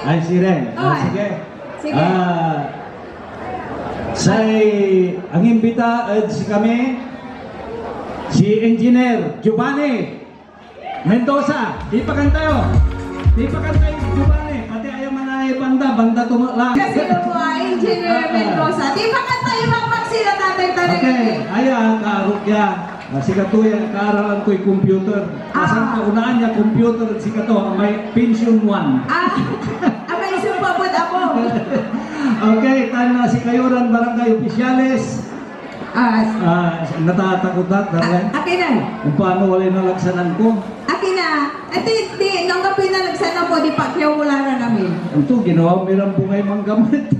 Ay, si Ren. Oy. Sige. Sige. Ang imbita si kami, si Engineer Giovanni Mendoza. Di pa kantayo. Di pa kantayo Giovanni. Pati ayaw manay banda tumala. Kasi po, Engineer Mendoza. Di ba ka tayo sila tatay talaga? Okay, aya kaarukya. Si Kato yan, kaaralan ko'y computer. Kasang kaunaan niya computer at si Kato, may pension 1. May supabot ako. Okay, tayo na si Kayuran Barangay Oficiales. Natatakot na, darling. Akin na. Kung paano wala nalagsanan ko. Akin na. At di, nung kapin na nagsanan mo, di pa kaya wala na namin. Ito, ginawa mo yung bungay manggamit.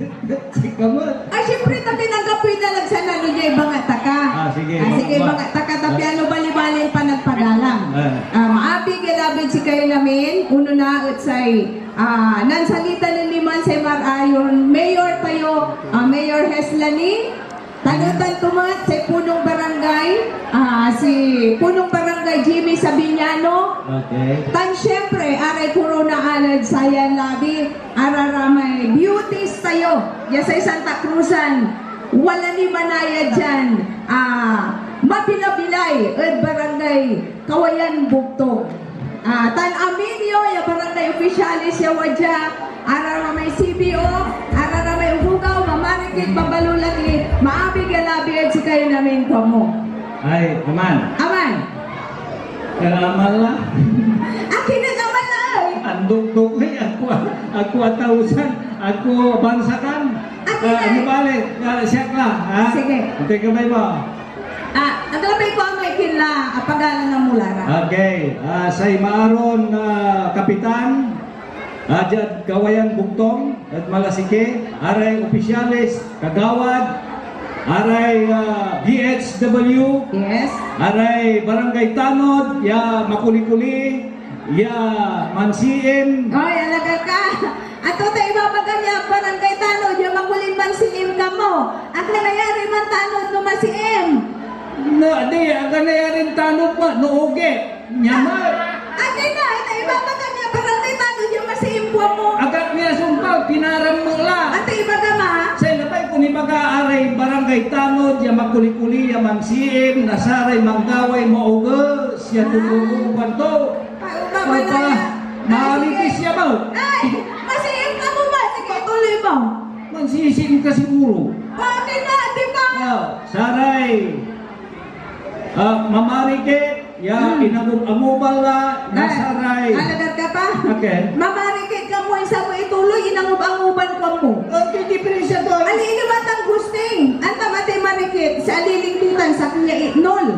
Si Kamat. Ay, siyempre, tapi nang kapin na nagsanan, no niya ibang ataka. Sige. Sige, ibang ataka. Tapi ano, bali-bali pa nagpadalang. Maabi, galabid si kayo namin. Uno na, utsay. Nansalita ng liman sa Marayon. Mayor tayo, Mayor Heslani. Tagutan tumat sa punong barangay, si punong barangay Jimmy Sabiñano. Okay. Tan syempre, aray puro na alad sayan labi, araramay beauties tayo, yasay Santa Cruzan, wala ni manaya dyan, mapinabilay, at barangay Kawayan Bugtong. Tan Aminio, ya barangay opisyalis ya wadya, araramay CBO, araramay ubugaw, mamarikit, mabalulati, maabig alabi at si kayo namin mo. Ay, naman. Aman. Karamal na. Akin na naman na ay. Andok-dok ako 1,000. Ako bansakan. Ano balik? Siyak lang. Sige. Hindi ka ba ba? Ang labay ko ang may kinla, apagalan ng mulara. Okay. Sa Imaaron Kapitan, Jad Kawayan Bugtong at Malasike, aray opisyalis, kagawad, aray DHW, Yes. aray Barangay Tanod, ya Makuli-Kuli, ya Mansiin. Oy, alaga ka. Ato tayo ibabagan niya, barangay tanod, yung makulimban si M ka mo. At nangyayari man tanod no si M. No, di, ang kanayarin Tanod pa, nooge, nyamar. Akin na, tayo ibabagan niya, barangay tanod, yung si M po mo. Agad niya sumpag, pinaram mo lang. At tayo ibaga ma. Sa ilapay kung ipag-aaray Barangay Tanod, ya Makuli-Kuli, ya Mansiin, Nasaray, Manggaway, Maoga, siya tumutupan to. Maalipis siya ba? Ay, si M ka mo ba? Sige, tuloy mo. Mansisin ka siguro. Bakit na, di ba? Saray, Mamarike, ya inagumubal na, Nasaray. Alagar ka pa? Okay. Mamarikit ka mo, isa mo ituloy, inangub-anguban ka mo. Okay, diferensya to. Alini ba tang gusting? Anta matay marikit sa alilingtutan sa kanya itnol.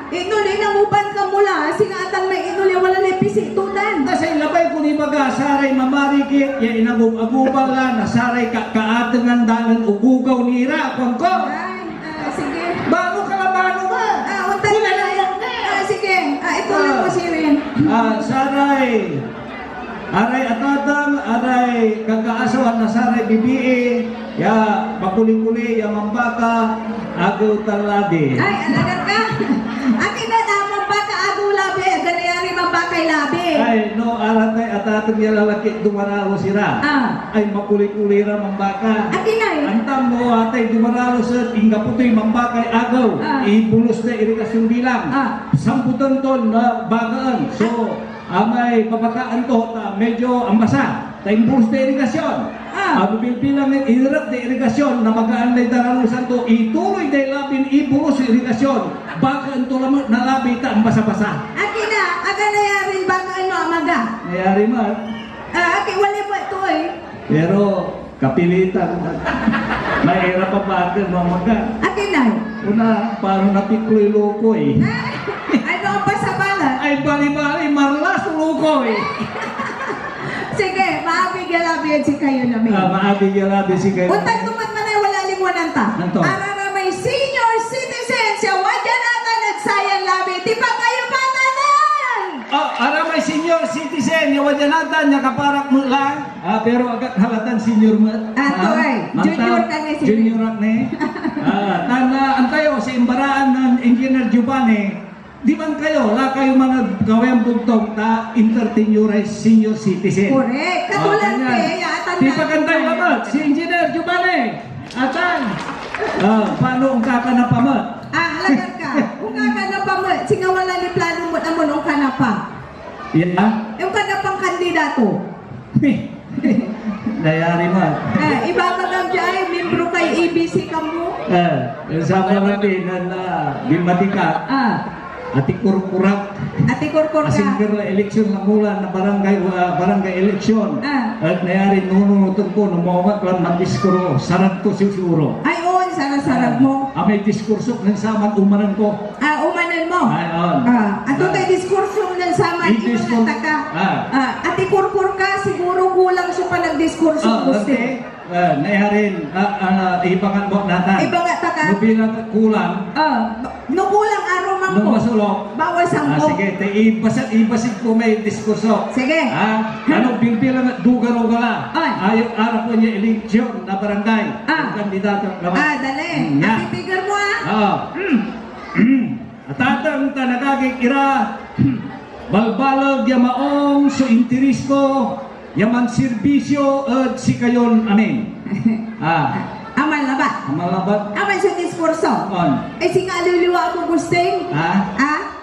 Itnol, inanguban ka mula. Singatang may itnol, wala na pisitutan. Sa ilabay kung ibaga, saray mamarikit, ya inagumubal na, Nasaray kaatangan dalan ugugaw nira, ko. Ay, sige. Bago ka na bago ba? Untay na lang. Sige, ituloy mo si Rin. Saray, aray atatang, aray kagaasawan na saray bibie, ya makuli-kuli, ya mambaka, agaw talade. Ay, alagar ka. Akin na naman ba ka labi? Ganayari mambakay labi. Ay, no, aratay atatang ya lalaki dumaralo sira. Ay makuli-kuli ra mambaka. Akin na eh. Antam mo atay dumaralo sa tingga putoy mambakay agaw. Ipulos na irigasyon bilang. Samputan ton na bagaan. So, amay papakaan to, medyo ambasa. Tayong na irigasyon. Ang bilang ng irap na irigasyon na magaan na daralusan to, ituloy na labin ipulos irigasyon. Bagaan to lamang nalabi ta ang basa-basa. Akin na, aga na yarin baka ano amaga. Nayari man. Akin, wala mo ito eh. Pero, kapilitan. Mahirap pa bakit mamaga. Akin na. Una, paano napikloy loko eh. Ano ang pasabalan? Ay, bali-bali, marlas loko eh. Sige, maabigalabi si kayo namin. Maabig yung labi si kayo. Untag tumat man ay wala limunan ta. Nanto? Para na may senior citizen siya, wadya nata nagsayang labi. Di pa kayo patanan! Ara may senior citizen, yung wadyanatan, niya kaparak mo lang. Pero agad halatan senior mo. Ato ay, junior ka ni senior. Junior ka ni. Tana, antayo, sa imbaraan ng Engineer Giovanni, di man kayo, la kayo mga gawang bugtong ta entertain your senior citizen. Correct. Katulad ganyan. Di pagantay pamat, si Engineer Jubane. Atan. Paano ang kakanapamat? Alagar ka. Kung kakanapa mo, singa wala ni plano mo na mo nung kanapa. Yeah? Yung kanapang kandidato. Nayari mo. Ibabagam dyan, membro kay ABC ka mo. Sama natin na bimatika. Ati kurkurak. Ati kurkur ka. Asing eleksyon na mula na barangay eleksyon. At nayari nunutong ko na mawag lang mag-diskuro. Sarap to siguro. Ay, on, sarap-sarap mo. May diskurso ng saman umanan ko. Umanan mo. Ay, on. Ato tayo diskurso ng saman, ibang taka. Ati kurkur ka, siguro kulang siya pa nagdiskurso. Okay. Nayarin, ibangan mo natan. Ibangan taka. Nubilang kulang. No kulang araw man Nung ko. masulok. Bawas ang ko. Sige, ibasid ko may diskurso. Sige. Ano bilbilang at duga-rugala. Ayaw araw po niya eleksyon na barangay. Ang kandidato naman. Dali. Yeah. Ati-figure mo Atatang tanagaging ira. Balbalag yamaong so interes ko. Yaman serbisyo at si kayon amin. Aman na ba? Amalabat. Aman sa diskurso. On. Singa luluwa ako gusting.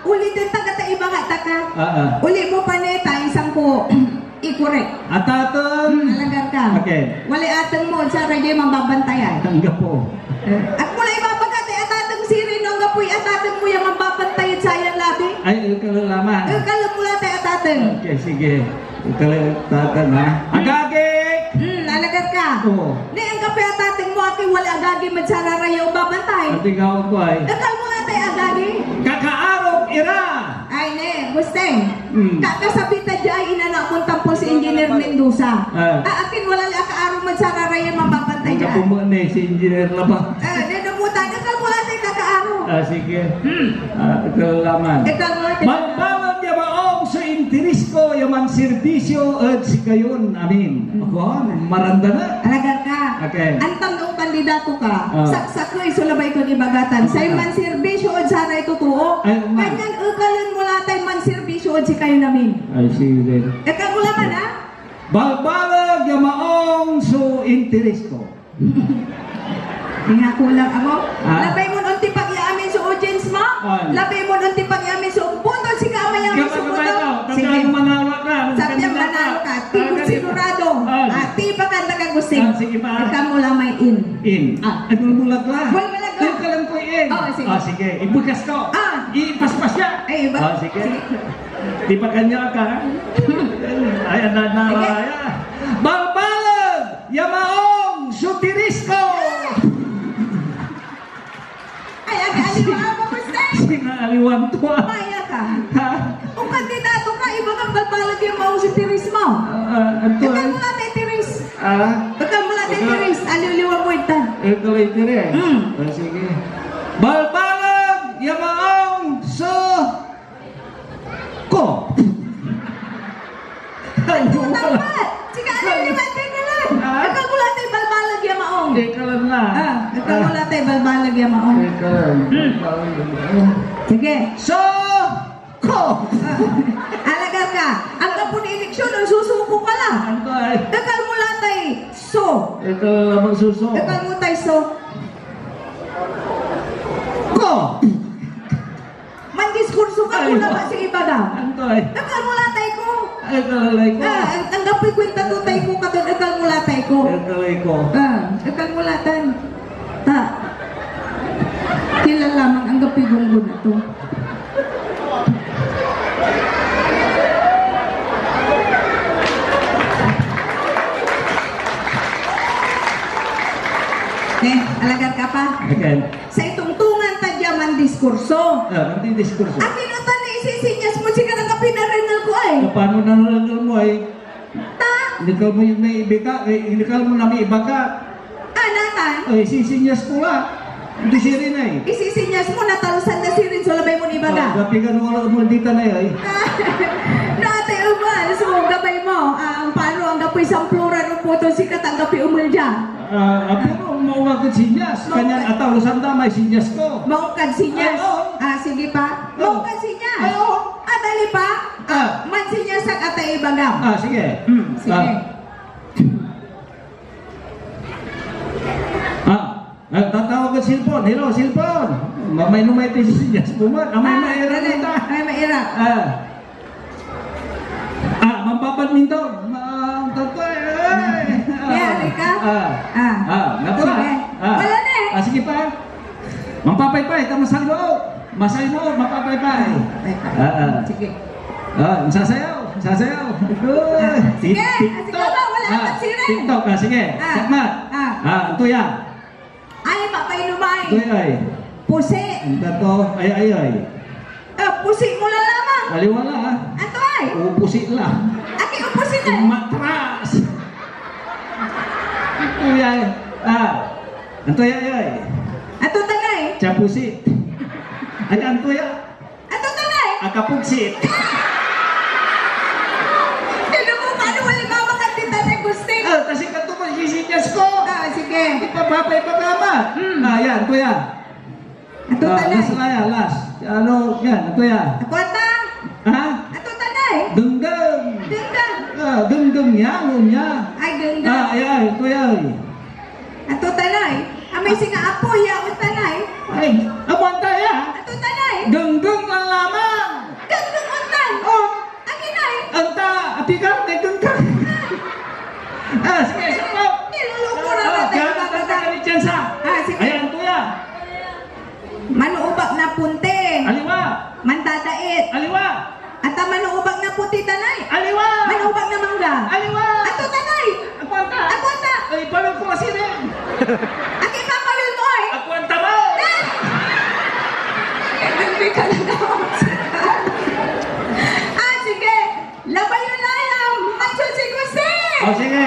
Ulitin taga iba nga taka. Uli mo pa neta, isang ko ikorek. Atatang. Alagar ka. Okay. Wala atang mo, sa radyo mababantayan. Tanggap po. At mula ibabagat, atatang sirin ang gapoy, atatang mo yung mababantayan sa iyang labi. Ay, kalalaman. Kalam mula tayo atatang. Okay, sige. Kalalaman ha. Agagik! Alagar ka. Oo. Di ang kape atatang mo, aki wala agagi magsararayaw babantay. Ang tingaw ko ay. Akal mula tayo agagi. Kakaarong ira! Ay ne, gusteng. Kakasabita dyan, inanak mong tampo si Engineer Mendoza. Akin wala lang akaarong magsararayan mababantay Ang dyan. kapumuan eh, si Engineer Laba. Nanamutan, akal mula tayo kakaarong. Sige. Kalalaman. Akal mula tayo. Magbalag niya maong sa interes ko yaman serbisyo at si kayon amin. Ako, maranda na. Alagar ka. Okay. Antang nung kandidato ka, saksak ko isulabay ko ibagatan. Sa man serbisyo o sana itutuo. Kanyang ukalan mula tayo man serbisyo o si kayo namin. Ay, sige. Ikaw mula man ha? Balbalag niya maong so interes ko. Nga kulang ako. Labay mo nung tipag iamin sa audience mo. Labay mo nung tipag iamin sa buto. Si kamay iamin sa buto. Sige. Manawa ka. Sabi ang manalo ka. Tibog sigurado. Tiba ka nagagusing. Sige pa. Ikaw mo lang may in. In. Ano mulag la? Mulag la. Ikaw ka lang ko in. Sige. Sige. Ibukas ko. Ipaspas niya. Ay, iba. Sige. Di pa kanya ka. Ay, ananaraya. Balbalag! Yamaong! Sutiris ko! Ay, aliwa mo ko stay. Sinaaliwan to ah. Maya ka. Ha? Kung kandidato ka, iba kang balbalag yung maong si Tiris mo. Ito Ikaw ay. mo lang tayo Tiris. Ah? Ikaw mo lang tayo Tiris. Aliwa mo ito. Ito ay tiri eh. Sige. Balbalag! Yamaong! Ko! Tapat! Sige, aliwa tayo na lang. Ikaw mo lang tayo balbalag yung maong. Ikaw lang na. Ikaw mo lang tayo balbalag yung maong. Ikaw lang. Sige. Ko! Alagar ka. Ang kapon eleksyon, ang susuko ka lang. Antay. Ikaw mo lang tayo Ito lang magsuso. Ikaw mo tayo Ko! Man diskurso ka mula ba sa iba daw? Antay. Ikaw mo lang tayo ko. Ito lalay ko. Ang gapoy kwenta to tayo ko ka doon. Ikaw mo lang tayo ko. Ito lalay ko. Ikaw mo lang tayo. Kailan lamang ang gapoy gunggo na to. Alagar ka pa? Okay. Sa itungtungan tadyaman diskurso. Nanti diskurso. Akin o tali isisinyas mo siya ka pinarenal ko ay. Paano nanalangal mo ay? Ta? Hindi ka mo yung may ibika. Hindi ka mo na may ibaka. Anatan? Ay, sisinyas ko lang. Hindi siya rin ay. Isisinyas mo natalusan na sirin so labay mo ni baga. Gapi ka nung wala mo dito na ay. Nate umal, so gabay mo. Ang paano ang gapoy sampluran ng puto si katanggapi umal dyan. Pero mauwag ka sinyas. Kanya atalusan na may sinyas ko. Maungkad sinyas. Sige pa. Maungkad sinyas. Dali pa. Man sinyas ang atay ibagam. Sige. Sige. cellphone. Hello, cellphone. Mamay numay tayo siya. Bumat. Amay maira dali. nita. Ay, maira. Mampapadminton. Tatay. Yari ka? Napura. Sige. Wala na eh. Sige pa. Mampapaypay. Masaliw. Masaliw. Mampapaypay. Sige. Sasayaw. Sasayaw. Good. Sige. Sige ba? Wala naman si Ren. TikTok. Sige. Sakmat. Ito yan. Ay, mapainuman. Ito ay. Pusi. Ito. Ay. Pusi mo lang lamang. Aliwala ha. Ato ay. Upusi lang. Aki upusi na. Matras. Ito yan. Ito yan. Ato tanay. Chapusi. Ay, ito yan. Ato tanay. Akapugsit. Sino mo paano wala mamakatita na gusting? Kasi ka ito masisinyas ko. Sige. Ipapapay pa kama. Yan. Ito yan. Ato tanay. Last na yan. Last. Ano, yan. Ito yan. Ako ata. Ha? Ato tanay. Dengdeng. Dengdeng. Dengdeng yan. Ngunya. Ay, dengdeng. Ay. Ito yan. Ato tanay. Amay singa apo ya o tanay. Ay. Abanta ya. Ato tanay. Dengdeng ang lamang. Dengdeng untan. Oh. Aki nay. Anta. Apikar. Dengdeng. Sige. Sige. Nilulukura na tayo Kaya mga kanta ka ni Chansa. sige. Ayan. Ito yan. Manuubak na punte. Aliwa. Mandadait. Aliwa. Ata manuubak na puti tanay. Aliwa. Manuubak na mangga. Aliwa. Ato tanay. Ako anta. Ako ata. Ay, paano ko masirin? Aki papayol mo ay. Ako anta mo. Hindi ka na daw. Sige. Labay yun na yan. Ang susi ko Oh, sige.